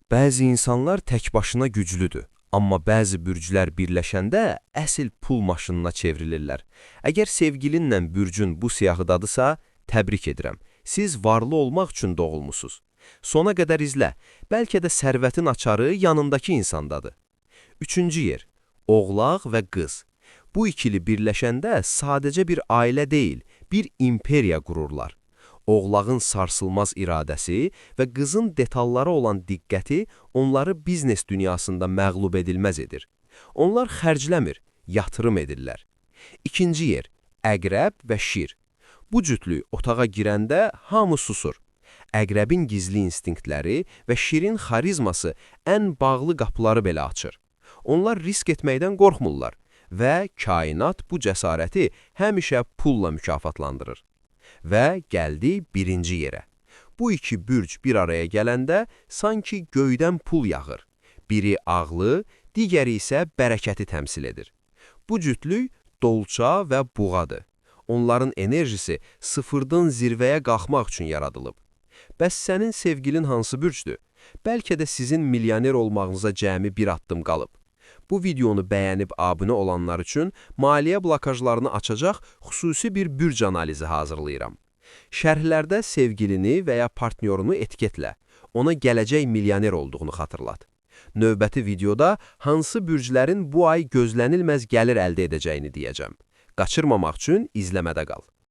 Bəzi insanlar tək başına güclüdür, amma bəzi bürclər birləşəndə əsl pul maşınına çevrilirlər. Əgər sevgilinlə bürcün bu siyahıdadısa, təbrik edirəm. Siz varlı olmaq üçün doğulmusunuz. Sona qədər izlə, bəlkə də sərvətin açarı yanındakı insandadır. Üçüncü yer, oğlaq və qız. Bu ikili birləşəndə sadəcə bir ailə deyil, bir imperiya qururlar. Oğlağın sarsılmaz iradəsi və qızın detallara olan diqqəti onları biznes dünyasında məğlub edilməz edir. Onlar xərcləmir, yatırım edirlər. İkinci yer, əqrəb və şir. Bu cütlük otağa girəndə hamı susur. Əqrəbin gizli instinktləri və şirin xarizması ən bağlı qapıları belə açır. Onlar risk etməkdən qorxmurlar və kainat bu cəsarəti həmişə pulla mükafatlandırır. Və gəldi birinci yerə. Bu iki bürc bir araya gələndə sanki göydən pul yağır. Biri ağlı, digəri isə bərəkəti təmsil edir. Bu cütlük dolça və buğadır. Onların enerjisi sıfırdan zirvəyə qalxmaq üçün yaradılıb. Bəs sənin sevgilin hansı bürcdür? Bəlkə də sizin milyoner olmağınıza cəmi bir addım qalıb. Bu videonu bəyənib abunə olanlar üçün maliyyə blokajlarını açacaq xüsusi bir bürc analizi hazırlayıram. Şərhlərdə sevgilini və ya partnyorunu etiketlə, ona gələcək milyoner olduğunu xatırlat. Növbəti videoda hansı bürclərin bu ay gözlənilməz gəlir əldə edəcəyini deyəcəm. Qaçırmamaq üçün izləmədə qal.